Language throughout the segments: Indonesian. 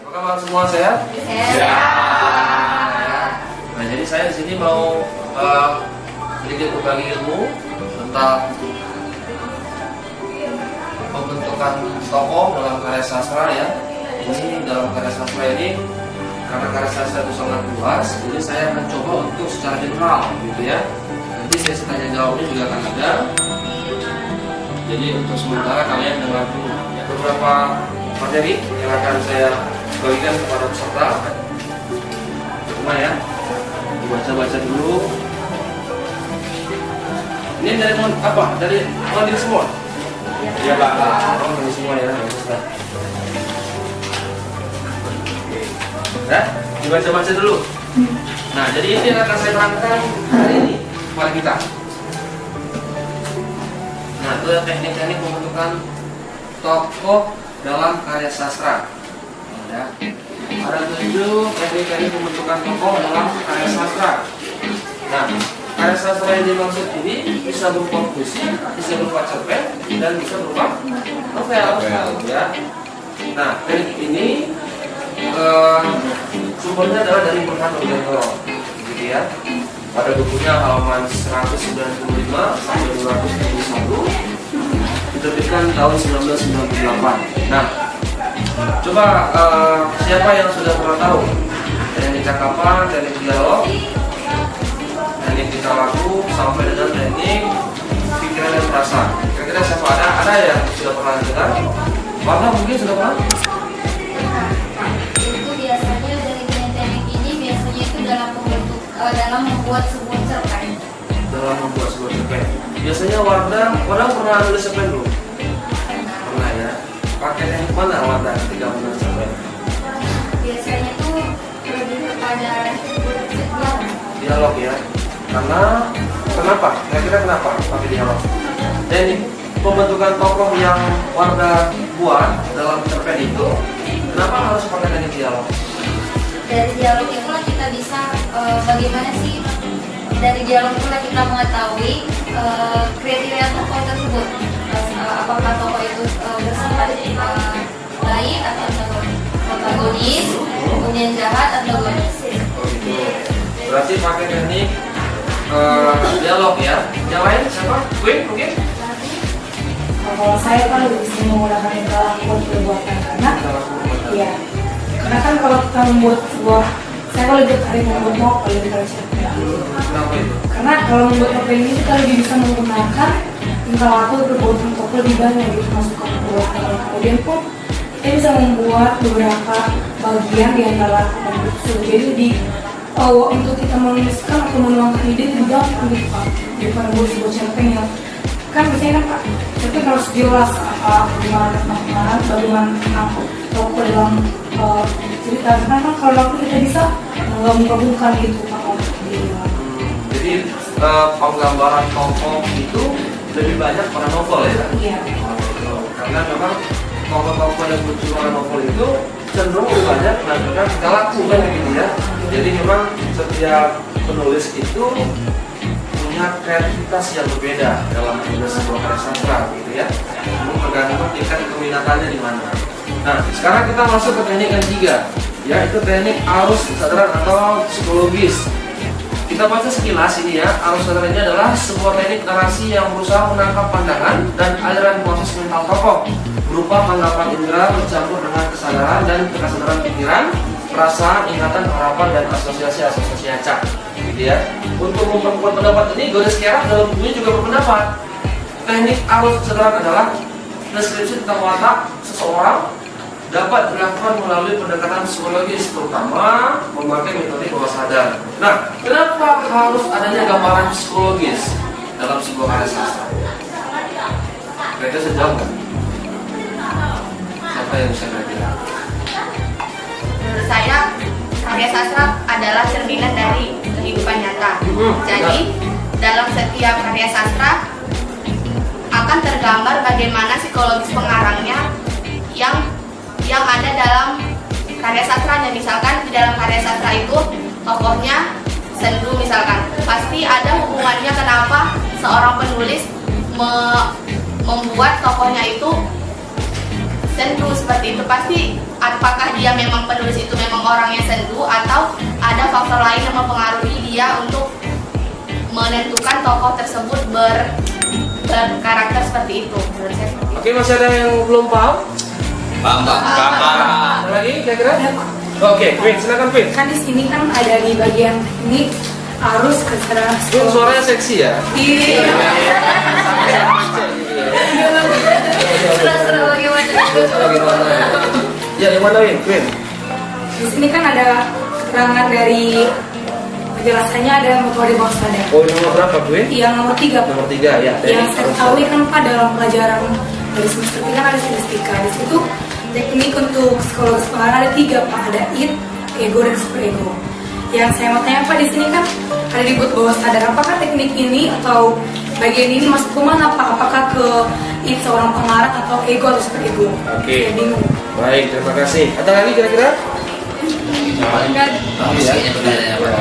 Apa kabar semua, sehat? Sehat. Nah, jadi saya di sini mau sedikit berbagi ilmu tentang pembentukan tokoh dalam karya sastra ya. Ini dalam karya sastra ini, karena karya sastra itu sangat luas, jadi saya akan coba untuk secara general gitu ya. Nanti sesi tanya jawabnya juga akan ada. Jadi untuk sementara kalian dengar dulu ya, beberapa materi yang akan saya bagikan kepada peserta. Cuma ya, dibaca-baca dulu. Ini dari apa? Dari mandiri semua? Iya Pak. Oh, mandiri semua ya. Ya, dibaca-baca dulu. Nah, jadi ini yang akan saya terangkan hari ini kepada kita. Nah, itu teknik-teknik pembentukan tokoh dalam karya sastra. Ya. Ada 7 teknik-teknik pembentukan tokoh dalam karya sastra. Nah, karya sastra yang dimaksud ini bisa berupa puisi, bisa berupa cerpen, dan bisa berupa novel. Ya. Nah, teknik ini sumbernya adalah dari Burhan Nurjanto, gitu ya. Pada bukunya halaman 195 sampai 231, diterbitkan tahun 1998. Nah, coba siapa yang sudah pernah tahu teknik cakapan, teknik dialog, teknik tingkah laku, sampai dengan teknik pikiran dan perasaan? Kira-kira siapa ada yang sudah pernah dengar? Warna mungkin sudah pernah? Itu biasanya dari teknik ini biasanya itu dalam membuat sebuah cerpen. Dalam membuat sebuah cerpen. Biasanya Wardah pernah nulis cerpen belum? Pernah ya. Pakai teknik mana Wardah ketika menulis cerpen? Biasanya itu lebih kepada Dialog ya. Karena kenapa? Kira-kira kenapa pakai dialog? Teknik pembentukan tokoh yang Wardah buat dalam cerpen itu, kenapa harus pakai teknik dialog? Dari dialog itulah kita bisa bagaimana sih, dari dialog itulah kita mengetahui kriteria tokoh tersebut. Apakah tokoh itu bersifat baik atau protagonis, kemudian jahat atau gonis. Berarti pakai teknik dialog ya. Yang lain siapa? Queen mungkin? Kalau saya kan lebih sering menggunakan tingkah laku perbuatan karena iya, karena kan kalau kita membuat sebuah, saya kan lebih tertarik membuat novel daripada cerpen. Kenapa itu? Karena kalau membuat novel ini kita lebih bisa menggunakan tingkah laku perbuatan tokoh lebih banyak gitu masuk ke perbuatan. Kemudian pun kita bisa membuat beberapa bagian di antara konflik itu. Jadi di untuk kita menuliskan atau menuangkan ide lebih gampang gitu Pak, daripada membuat sebuah cerpen yang kan biasanya kan Pak, cerpen harus jelas bagaimana tentang tokoh dalam cerita. Karena kan kalau aku kita bisa menggabung-gabungkan gitu Pak. Jadi penggambaran tokoh itu lebih banyak pada novel ya? Iya. Karena memang tokoh-tokoh yang muncul pada novel itu cenderung lebih banyak menampilkan tingkah laku kan gitu ya. Jadi memang setiap penulis itu punya kreativitas yang berbeda dalam menulis sebuah karya sastra gitu ya. Tergantung tingkat keminatannya di mana. Nah, sekarang kita masuk ke teknik yang ketiga, yaitu teknik arus kesadaran atau psikologis. Kita baca sekilas ini ya. Arus kesadaran ini adalah sebuah teknik narasi yang berusaha menangkap pandangan dan aliran proses mental tokoh berupa tanggapan indera bercampur dengan kesadaran dan kesadaran pikiran, perasaan, ingatan, harapan, dan asosiasi acak. Gitu ya. Untuk memperkuat pendapat ini, Godes Kerak dalam bukunya juga berpendapat teknik arus kesadaran adalah deskripsi tentang watak seseorang dapat dilakukan melalui pendekatan psikologis, terutama memakai metode bawah sadar. Nah, kenapa harus adanya gambaran psikologis dalam sebuah karya sastra? Kira-kira saya jawab nggak? Siapa yang bisa kira-kira? Menurut saya, karya sastra adalah cerminan dari kehidupan nyata. Jadi, dalam setiap karya sastra akan tergambar bagaimana psikologis pengarangnya yang ada dalam karya sastranya. Misalkan di dalam karya sastra itu tokohnya sendu misalkan, pasti ada hubungannya kenapa seorang penulis membuat tokohnya itu sendu seperti itu. Pasti apakah dia memang penulis itu memang orangnya sendu atau ada faktor lain yang mempengaruhi dia untuk menentukan tokoh tersebut berkarakter seperti itu. Menurut saya seperti itu. Oke, masih ada yang belum paham? Paham. Ada lagi kira-kira? Oke, Queen, silakan Queen. Kan di sini kan ada di bagian teknik arus kecerdasan. Queen suaranya seksi ya? Iya. Bagaimana? Ya, yang mana Queen? Di sini kan ada keterangan dari penjelasannya, ada metode bawah sadar. Oh, nomor berapa Queen? Yang nomor 3, Pak. Nomor 3 ya. Yang saya ketahui kan Pak dalam pelajaran dari semester 3 kan ada statistika. Di situ teknik untuk psikologis pengarang ada 3, Pak. Ada id, ego, dan superego. Yang saya mau tanya Pak, di sini kan ada dibuat bawah sadar. Apakah teknik ini atau bagian ini masuk ke mana Pak? Apakah ke id seorang pengarang atau ego atau superego? Oke. Saya bingung. Baik, terima kasih. Ada lagi kira-kira?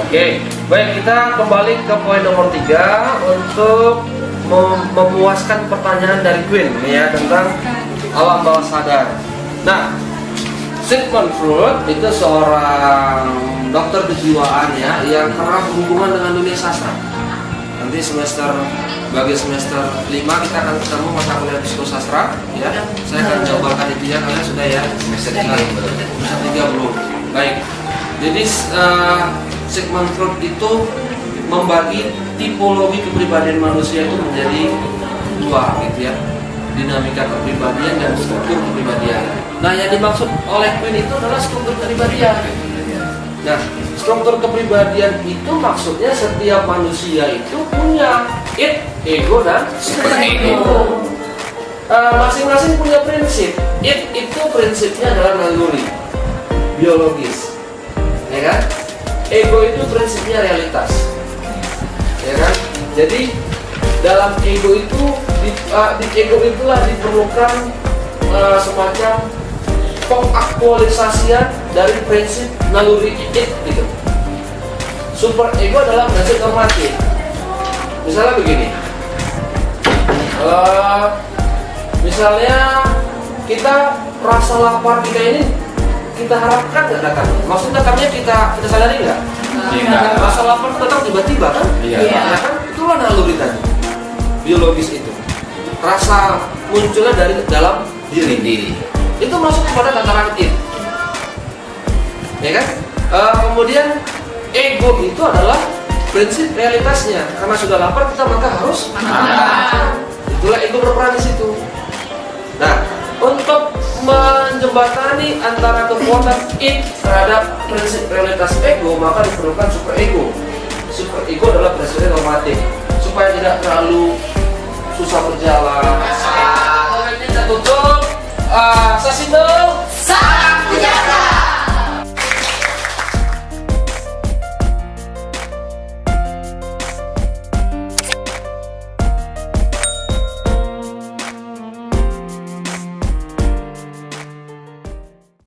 Oke, baik, kita kembali ke poin nomor 3 untuk memuaskan pertanyaan dari Queen ya tentang alam bawah sadar. Nah, Sigmund Freud itu seorang dokter kejiwaan ya yang kerap berhubungan dengan dunia sastra. Nanti bagi semester 5 kita akan ketemu mata kuliah psikosastra ya. Saya akan jabarkan itu ya, kalian sudah ya semester 3 belum. Baik. Jadi Sigmund Freud itu membagi tipologi kepribadian manusia itu menjadi 2 gitu ya. Dinamika kepribadian dan struktur kepribadian. Nah, yang dimaksud oleh Queen itu adalah struktur kepribadian. Nah, struktur kepribadian itu maksudnya setiap manusia itu punya id, ego, dan superego. Masing-masing punya prinsip. Id itu prinsipnya adalah naluri, biologis, ya kan? Ego itu prinsipnya realitas, ya kan? Jadi dalam ego itu di ego itulah diperlukan semacam pengaktualisasian dari prinsip naluri id gitu. Super ego adalah prinsip normatif. Misalnya begini, misalnya kita rasa lapar kita ini kita harapkan nggak datang. Maksud datangnya kita sadari nggak? Rasa lapar datang tiba-tiba kan? Iya. Ya kan? Itulah naluri tadi, biologis itu. Rasa munculnya dari dalam diri. Itu masuk kepada tataran id, ya kan? Kemudian ego itu adalah prinsip realitasnya. Karena sudah lapar kita maka harus makan. Itulah ego berperan di situ. Nah, untuk menjembatani antara kekuatan id terhadap prinsip realitas ego, maka diperlukan superego. Superego adalah prinsipnya normatif supaya tidak terlalu susah berjalan. Kita tutup. Sasindo.